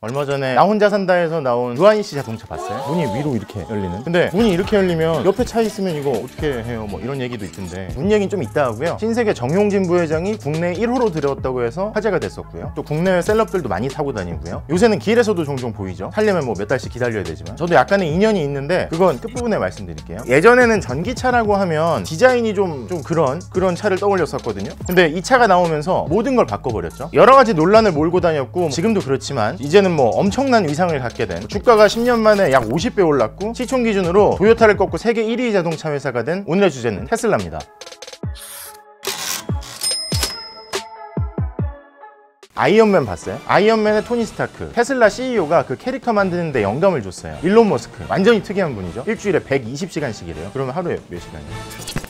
얼마 전에 나 혼자 산다에서 나온 루아니시 자동차 봤어요? 문이 위로 이렇게 열리는. 근데 문이 이렇게 열리면 옆에 차 있으면 이거 어떻게 해요? 뭐 이런 얘기도 있던데 문 얘기는 좀 있다 하고요. 신세계 정용진 부회장이 국내 1호로 들어왔다고 해서 화제가 됐었고요. 또 국내외 셀럽들도 많이 타고 다니고요. 요새는 길에서도 종종 보이죠. 타려면 뭐 몇 달씩 기다려야 되지만 저도 약간의 인연이 있는데 그건 끝부분에 말씀드릴게요. 예전에는 전기차라고 하면 디자인이 좀 그런 차를 떠올렸었거든요. 근데 이 차가 나오면서 모든 걸 바꿔버렸죠. 여러 가지 논란을 몰고 다녔고 지금도 그렇지만 이제는 뭐 엄청난 위상을 갖게 된, 주가가 10년 만에 약 50배 올랐고 시총 기준으로 토요타를 꺾고 세계 1위 자동차 회사가 된 오늘의 주제는 테슬라입니다. 아이언맨 봤어요? 아이언맨의 토니 스타크, 테슬라 CEO가 그 캐릭터 만드는데 영감을 줬어요. 일론 머스크, 완전히 특이한 분이죠. 일주일에 120시간씩이래요. 그러면 하루에 몇 시간이에요?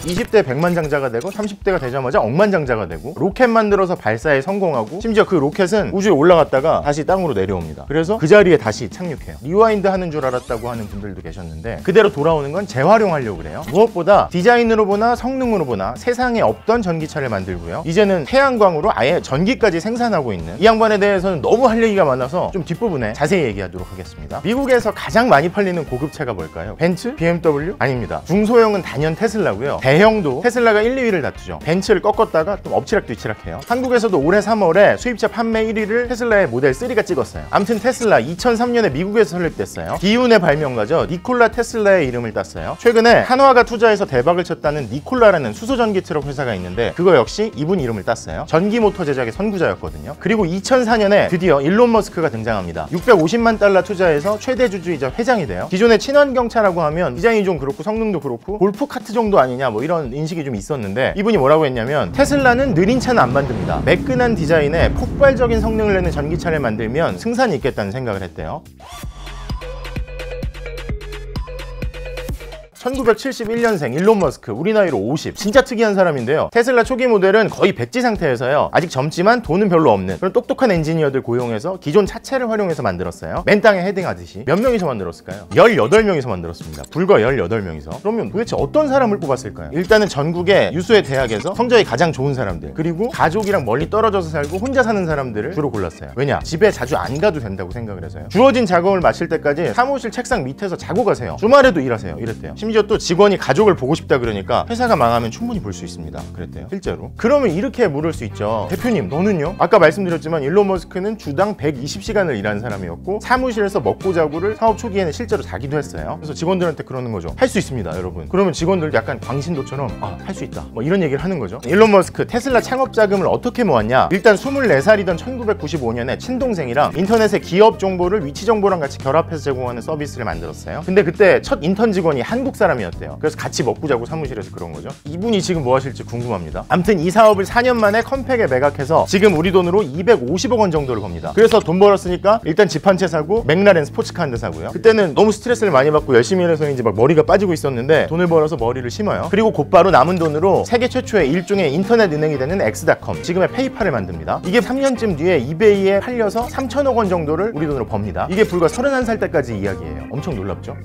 20대 백만장자가 되고 30대가 되자마자 억만장자가 되고 로켓 만들어서 발사에 성공하고 심지어 그 로켓은 우주에 올라갔다가 다시 땅으로 내려옵니다. 그래서 그 자리에 다시 착륙해요. 리와인드 하는 줄 알았다고 하는 분들도 계셨는데 그대로 돌아오는 건 재활용하려고 그래요. 무엇보다 디자인으로 보나 성능으로 보나 세상에 없던 전기차를 만들고요. 이제는 태양광으로 아예 전기까지 생산하고 있는 이 양반에 대해서는 너무 할 얘기가 많아서 좀 뒷부분에 자세히 얘기하도록 하겠습니다. 미국에서 가장 많이 팔리는 고급차가 뭘까요? 벤츠? BMW? 아닙니다. 중소형은 단연 테슬라고요. 대형도 테슬라가 1, 2위를 다투죠. 벤츠를 꺾었다가 또 엎치락뒤치락해요. 한국에서도 올해 3월에 수입차 판매 1위를 테슬라의 모델 3가 찍었어요. 아무튼 테슬라 2003년에 미국에서 설립됐어요. 기운의 발명가죠. 니콜라 테슬라의 이름을 땄어요. 최근에 한화가 투자해서 대박을 쳤다는 니콜라라는 수소전기 트럭 회사가 있는데 그거 역시 이분 이름을 땄어요. 전기 모터 제작의 선구자였거든요. 그리고 2004년에 드디어 일론 머스크가 등장합니다. 650만 달러 투자해서 최대 주주이자 회장이 돼요. 기존의 친환경차라고 하면 디자인이 좀 그렇고 성능도 그렇고 골프 카트 정도 아니냐 뭐 이런 인식이 좀 있었는데 이분이 뭐라고 했냐면 테슬라는 느린 차는 안 만듭니다. 매끈한 디자인에 폭발적인 성능을 내는 전기차를 만들면 승산이 있겠다는 생각을 했대요. 1971년생 일론 머스크, 우리 나이로 50. 진짜 특이한 사람인데요. 테슬라 초기 모델은 거의 백지 상태에서요. 아직 젊지만 돈은 별로 없는 그런 똑똑한 엔지니어들 고용해서 기존 차체를 활용해서 만들었어요. 맨 땅에 헤딩하듯이. 몇 명이서 만들었을까요? 18명이서 만들었습니다. 불과 18명이서. 그러면 도대체 어떤 사람을 뽑았을까요? 일단은 전국의 유수의 대학에서 성적이 가장 좋은 사람들, 그리고 가족이랑 멀리 떨어져서 살고 혼자 사는 사람들을 주로 골랐어요. 왜냐? 집에 자주 안 가도 된다고 생각을 해서요. 주어진 작업을 마칠 때까지 사무실 책상 밑에서 자고 가세요. 주말에도 일하세요. 이랬대요. 심지어 또 직원이 가족을 보고 싶다 그러니까 회사가 망하면 충분히 볼 수 있습니다. 그랬대요. 실제로. 그러면 이렇게 물을 수 있죠. 대표님, 너는요? 아까 말씀드렸지만 일론 머스크는 주당 120시간을 일하는 사람이었고 사무실에서 먹고 자고를 사업 초기에는 실제로 자기도 했어요. 그래서 직원들한테 그러는 거죠. 할 수 있습니다, 여러분. 그러면 직원들도 약간 광신도처럼 할 수 있다. 뭐 이런 얘기를 하는 거죠. 일론 머스크 테슬라 창업 자금을 어떻게 모았냐? 일단 24살이던 1995년에 친동생이랑 인터넷의 기업 정보를 위치 정보랑 같이 결합해서 제공하는 서비스를 만들었어요. 근데 그때 첫 인턴 직원이 한국 사람이었대요. 그래서 같이 먹고 자고 사무실에서 그런 거죠. 이분이 지금 뭐 하실지 궁금합니다. 아무튼 이 사업을 4년 만에 컴팩에 매각해서 지금 우리 돈으로 250억 원 정도를 겁니다. 그래서 돈 벌었으니까 일단 집 한 채 사고 맥라렌 스포츠카 한 대 사고요. 그때는 너무 스트레스를 많이 받고 열심히 일해서인지 막 머리가 빠지고 있었는데 돈을 벌어서 머리를 심어요. 그리고 곧바로 남은 돈으로 세계 최초의 일종의 인터넷 은행이 되는 엑스닷컴, 지금의 페이팔을 만듭니다. 이게 3년쯤 뒤에 이베이에 팔려서 3천억 원 정도를 우리 돈으로 법니다. 이게 불과 31살 때까지 이야기예요. 엄청 놀랍죠?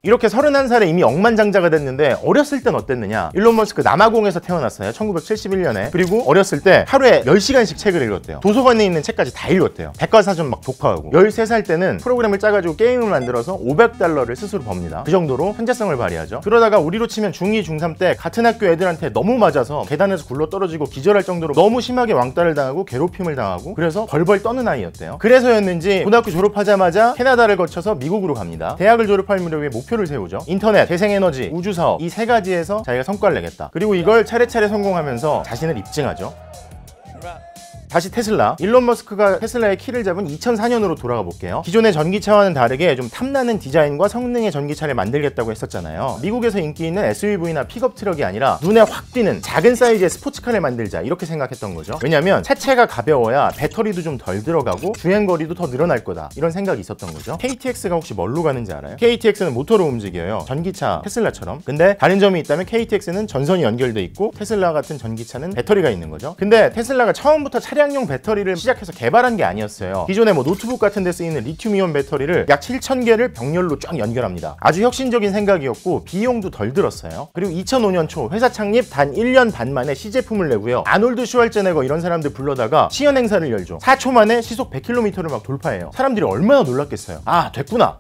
이렇게 31살에 이미 억만장자가 됐는데 어렸을 땐 어땠느냐? 일론 머스크 남아공에서 태어났어요. 1971년에. 그리고 어렸을 때 하루에 10시간씩 책을 읽었대요. 도서관에 있는 책까지 다 읽었대요. 백과사전 막 독파하고. 13살 때는 프로그램을 짜가지고 게임을 만들어서 $500를 스스로 법니다. 그 정도로 천재성을 발휘하죠. 그러다가 우리로 치면 중2, 중3 때 같은 학교 애들한테 너무 맞아서 계단에서 굴러 떨어지고 기절할 정도로 너무 심하게 왕따를 당하고 괴롭힘을 당하고 그래서 벌벌 떠는 아이였대요. 그래서였는지 고등학교 졸업하자마자 캐나다를 거쳐서 미국으로 갑니다. 대학을 졸업할 무렵에 목표를 세우죠. 인터넷, 재생에너지, 우주사업 이 세 가지에서 자기가 성과를 내겠다. 그리고 이걸 차례차례 성공하면서 자신을 입증하죠. 다시 테슬라. 일론 머스크가 테슬라의 키를 잡은 2004년으로 돌아가 볼게요. 기존의 전기차와는 다르게 좀 탐나는 디자인과 성능의 전기차를 만들겠다고 했었잖아요. 미국에서 인기 있는 SUV나 픽업 트럭이 아니라 눈에 확 띄는 작은 사이즈의 스포츠카를 만들자 이렇게 생각했던 거죠. 왜냐면 차체가 가벼워야 배터리도 좀 덜 들어가고 주행거리도 더 늘어날 거다 이런 생각이 있었던 거죠. KTX가 혹시 뭘로 가는지 알아요? KTX는 모터로 움직여요. 전기차 테슬라처럼. 근데 다른 점이 있다면 KTX는 전선이 연결돼 있고 테슬라 같은 전기차는 배터리가 있는 거죠. 근데 테슬라가 처음부터 차량용 배터리를 시작해서 개발한 게 아니었어요. 기존에 뭐 노트북 같은 데 쓰이는 리튬이온 배터리를 약 7,000개를 병렬로 쫙 연결합니다. 아주 혁신적인 생각이었고 비용도 덜 들었어요. 그리고 2005년 초 회사 창립 단 1년 반 만에 시제품을 내고요. 아놀드 슈왈제네거 이런 사람들 불러다가 시연 행사를 열죠. 4초 만에 시속 100km를 막 돌파해요. 사람들이 얼마나 놀랐겠어요. 아, 됐구나.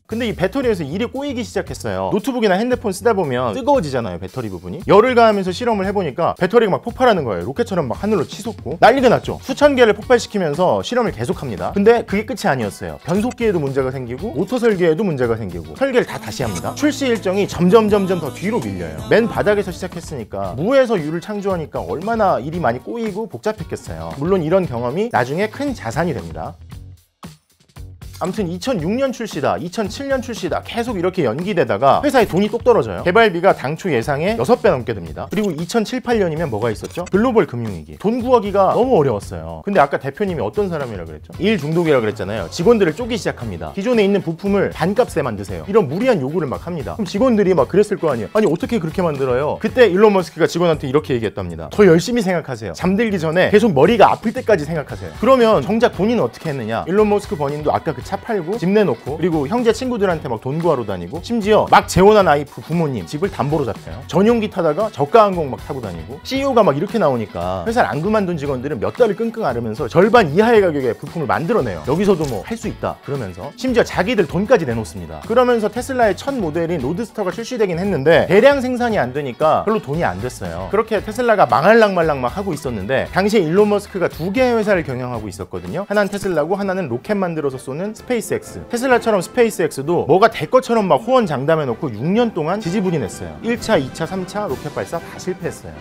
근데 이 배터리에서 일이 꼬이기 시작했어요. 노트북이나 핸드폰 쓰다 보면 뜨거워지잖아요, 배터리 부분이. 열을 가하면서 실험을 해보니까 배터리가 막 폭발하는 거예요. 로켓처럼 막 하늘로 치솟고 난리가 났죠. 수천 개를 폭발시키면서 실험을 계속합니다. 근데 그게 끝이 아니었어요. 변속기에도 문제가 생기고 모터 설계에도 문제가 생기고 설계를 다 다시 합니다. 출시 일정이 점점 더 뒤로 밀려요. 맨 바닥에서 시작했으니까 무에서 유를 창조하니까 얼마나 일이 많이 꼬이고 복잡했겠어요. 물론 이런 경험이 나중에 큰 자산이 됩니다. 아무튼 2006년 출시다, 2007년 출시다 계속 이렇게 연기되다가 회사에 돈이 똑 떨어져요. 개발비가 당초 예상의 6배 넘게 듭니다. 그리고 2007, 8년이면 뭐가 있었죠? 글로벌 금융위기. 돈 구하기가 너무 어려웠어요. 근데 아까 대표님이 어떤 사람이라 그랬죠? 일 중독이라 그랬잖아요. 직원들을 쪼기 시작합니다. 기존에 있는 부품을 반값에 만드세요. 이런 무리한 요구를 막 합니다. 그럼 직원들이 막 그랬을 거 아니에요. 아니 어떻게 그렇게 만들어요? 그때 일론 머스크가 직원한테 이렇게 얘기했답니다. 더 열심히 생각하세요. 잠들기 전에 계속 머리가 아플 때까지 생각하세요. 그러면 정작 본인은 어떻게 했느냐? 일론 머스크 본인도 아까 그 차 팔고 집 내놓고 그리고 형제 친구들한테 막 돈 구하러 다니고 심지어 막 재혼한 와이프 부모님 집을 담보로 잡혀요. 전용기 타다가 저가 항공 막 타고 다니고 CEO가 막 이렇게 나오니까 회사를 안 그만둔 직원들은 몇 달을 끙끙 앓으면서 절반 이하의 가격에 부품을 만들어내요. 여기서도 뭐 할 수 있다 그러면서 심지어 자기들 돈까지 내놓습니다. 그러면서 테슬라의 첫 모델인 로드스터가 출시되긴 했는데 대량 생산이 안 되니까 별로 돈이 안 됐어요. 그렇게 테슬라가 망할랑말랑 막 하고 있었는데 당시에 일론 머스크가 두 개의 회사를 경영하고 있었거든요. 하나는 테슬라고 하나는 로켓 만들어서 쏘는 스페이스X. 테슬라처럼 스페이스X도 뭐가 될 것처럼 막 호언 장담해놓고 6년 동안 지지부진했어요. 1차, 2차, 3차 로켓 발사 다 실패했어요.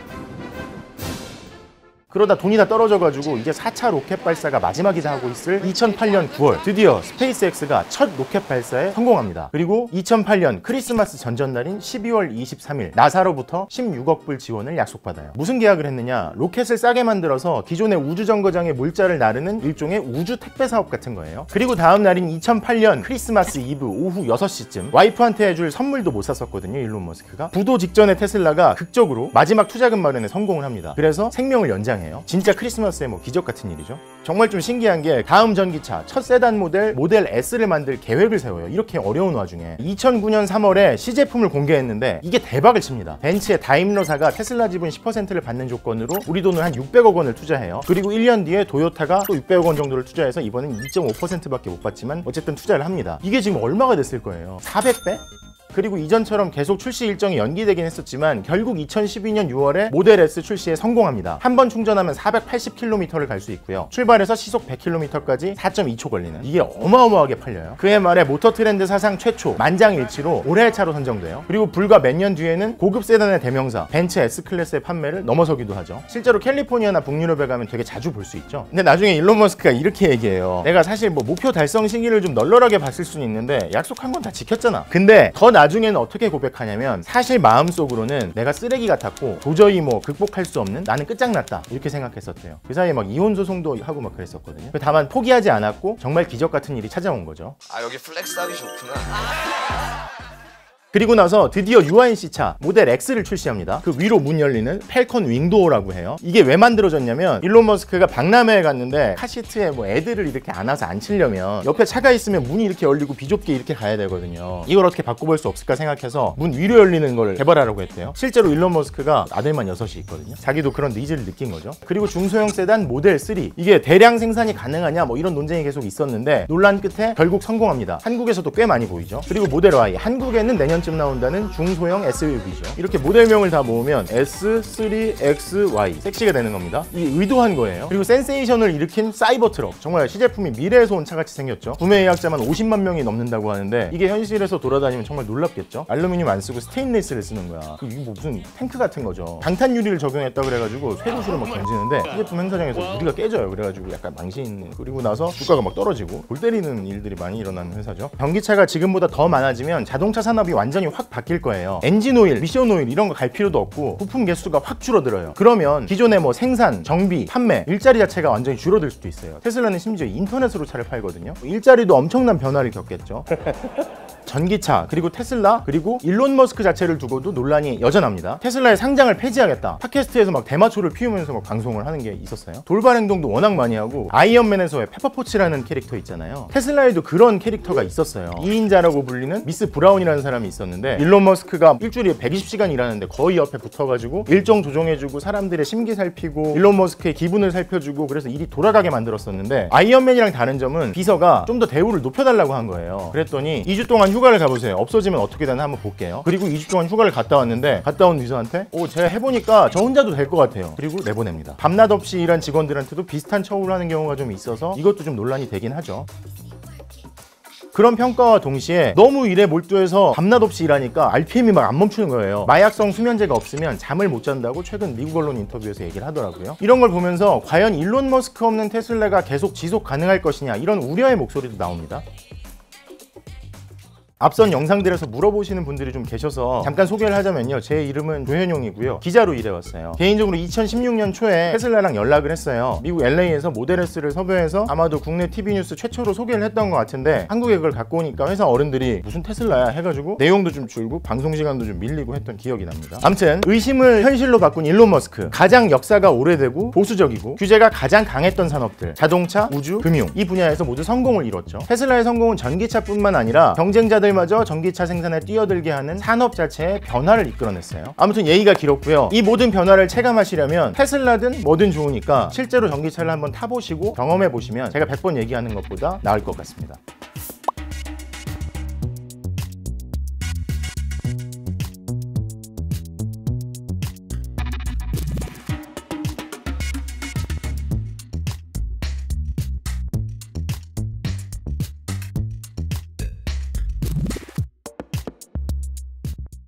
그러다 돈이 다 떨어져가지고 이제 4차 로켓 발사가 마지막이다 하고 있을 2008년 9월 드디어 스페이스X가 첫 로켓 발사에 성공합니다. 그리고 2008년 크리스마스 전전날인 12월 23일 나사로부터 16억 불 지원을 약속받아요. 무슨 계약을 했느냐? 로켓을 싸게 만들어서 기존의 우주정거장의 물자를 나르는 일종의 우주 택배 사업 같은 거예요. 그리고 다음 날인 2008년 크리스마스 이브 오후 6시쯤 와이프한테 해줄 선물도 못 샀었거든요, 일론 머스크가. 부도 직전에 테슬라가 극적으로 마지막 투자금 마련에 성공을 합니다. 그래서 생명을 연장해요. 진짜 크리스마스의 뭐 기적 같은 일이죠. 정말 좀 신기한 게 다음 전기차 첫 세단 모델 S를 만들 계획을 세워요. 이렇게 어려운 와중에 2009년 3월에 시제품을 공개했는데 이게 대박을 칩니다. 벤츠의 다임러사가 테슬라 지분 10%를 받는 조건으로 우리 돈을 한 600억 원을 투자해요. 그리고 1년 뒤에 도요타가 또 600억 원 정도를 투자해서 이번엔 2.5%밖에 못 받지만 어쨌든 투자를 합니다. 이게 지금 얼마가 됐을 거예요? 400배? 그리고 이전처럼 계속 출시 일정이 연기되긴 했었지만 결국 2012년 6월에 모델 S 출시에 성공합니다. 한 번 충전하면 480km를 갈 수 있고요. 출발해서 시속 100km까지 4.2초 걸리는, 이게 어마어마하게 팔려요. 그해 말에 모터 트렌드 사상 최초 만장일치로 올해의 차로 선정돼요. 그리고 불과 몇 년 뒤에는 고급 세단의 대명사 벤츠 S클래스의 판매를 넘어서기도 하죠. 실제로 캘리포니아나 북유럽에 가면 되게 자주 볼 수 있죠. 근데 나중에 일론 머스크가 이렇게 얘기해요. 내가 사실 뭐 목표 달성 시기를 좀 널널하게 봤을 수는 있는데 약속한 건 다 지켰잖아. 근데 더 나중에는 어떻게 고백하냐면 사실 마음속으로는 내가 쓰레기 같았고 도저히 뭐 극복할 수 없는, 나는 끝장났다 이렇게 생각했었대요. 그 사이에 막 이혼 소송도 하고 막 그랬었거든요. 다만 포기하지 않았고 정말 기적 같은 일이 찾아온 거죠. 아, 여기 플렉스하기 좋구나. 그리고 나서 드디어 UIC차 모델 X를 출시합니다. 그 위로 문 열리는 펠컨 윙도어라고 해요. 이게 왜 만들어졌냐면 일론 머스크가 박람회에 갔는데 카시트에 뭐 애들을 이렇게 안아서 앉히려면 옆에 차가 있으면 문이 이렇게 열리고 비좁게 이렇게 가야 되거든요. 이걸 어떻게 바꿔볼 수 없을까 생각해서 문 위로 열리는 걸 개발하라고 했대요. 실제로 일론 머스크가 아들만 6이 있거든요. 자기도 그런 니즈를 느낀 거죠. 그리고 중소형 세단 모델 3, 이게 대량 생산이 가능하냐 뭐 이런 논쟁이 계속 있었는데 논란 끝에 결국 성공합니다. 한국에서도 꽤 많이 보이죠. 그리고 모델 Y, 한국에는 내년쯤 나온다는 중소형 SUV죠. 이렇게 모델명을 다 모으면 S3XY 섹시가 되는 겁니다. 이게 의도한 거예요. 그리고 센세이션을 일으킨 사이버 트럭, 정말 시제품이 미래에서 온 차같이 생겼죠. 구매 예약자만 50만 명이 넘는다고 하는데 이게 현실에서 돌아다니면 정말 놀랍겠죠. 알루미늄 안 쓰고 스테인리스를 쓰는 거야. 이게 뭐 무슨 탱크 같은 거죠. 방탄 유리를 적용했다 그래가지고 쇠구슬을 막 던지는데 시제품 행사장에서 유리가 깨져요. 그래가지고 약간 망신. 그리고 나서 주가가 막 떨어지고 골 때리는 일들이 많이 일어나는 회사죠. 전기차가 지금보다 더 많아지면 자동차 산업이 완전히 확 바뀔 거예요. 엔진 오일, 미션 오일 이런 거 갈 필요도 없고 부품 개수가 확 줄어들어요. 그러면 기존의 뭐 생산, 정비, 판매, 일자리 자체가 완전히 줄어들 수도 있어요. 테슬라는 심지어 인터넷으로 차를 팔거든요. 일자리도 엄청난 변화를 겪겠죠. 전기차, 그리고 테슬라, 그리고 일론 머스크 자체를 두고도 논란이 여전합니다. 테슬라의 상장을 폐지하겠다, 팟캐스트에서 막 대마초를 피우면서 막 방송을 하는 게 있었어요. 돌발 행동도 워낙 많이 하고, 아이언맨에서의 페퍼포치라는 캐릭터 있잖아요. 테슬라에도 그런 캐릭터가 있었어요. 2인자라고 불리는 미스 브라운이라는 사람이 있었는데, 일론 머스크가 일주일에 120시간 일하는데 거의 옆에 붙어가지고 일정 조정해주고 사람들의 심기 살피고 일론 머스크의 기분을 살펴주고, 그래서 일이 돌아가게 만들었었는데, 아이언맨이랑 다른 점은 비서가 좀 더 대우를 높여달라고 한 거예요. 그랬더니 2주 동안 휴가를 가보세요. 없어지면 어떻게 되나 한번 볼게요. 그리고 2주 동안 휴가를 갔다 왔는데, 갔다 온 비서한테 제가 해보니까 저 혼자도 될 것 같아요. 그리고 내보냅니다. 밤낮 없이 일한 직원들한테도 비슷한 처우를 하는 경우가 좀 있어서 이것도 좀 논란이 되긴 하죠. 그런 평가와 동시에 너무 일에 몰두해서 밤낮 없이 일하니까 RPM이 막 안 멈추는 거예요. 마약성 수면제가 없으면 잠을 못 잔다고 최근 미국 언론 인터뷰에서 얘기를 하더라고요. 이런 걸 보면서 과연 일론 머스크 없는 테슬라가 계속 지속 가능할 것이냐, 이런 우려의 목소리도 나옵니다. 앞선 영상들에서 물어보시는 분들이 좀 계셔서 잠깐 소개를 하자면요. 제 이름은 조현용이고요. 기자로 일해왔어요. 개인적으로 2016년 초에 테슬라랑 연락을 했어요. 미국 LA에서 모델 S를 섭외해서 아마도 국내 TV 뉴스 최초로 소개를 했던 것 같은데, 한국에 그걸 갖고 오니까 회사 어른들이 무슨 테슬라야 해가지고 내용도 좀 줄고 방송 시간도 좀 밀리고 했던 기억이 납니다. 아무튼 의심을 현실로 바꾼 일론 머스크, 가장 역사가 오래되고 보수적이고 규제가 가장 강했던 산업들, 자동차, 우주, 금융, 이 분야에서 모두 성공을 이뤘죠. 테슬라의 성공은 전기차뿐만 아니라 경쟁자들 마저 전기차 생산에 뛰어들게 하는 산업 자체의 변화를 이끌어냈어요. 아무튼 얘기가 길었고요. 이 모든 변화를 체감하시려면 테슬라든 뭐든 좋으니까 실제로 전기차를 한번 타보시고 경험해보시면 제가 100번 얘기하는 것보다 나을 것 같습니다.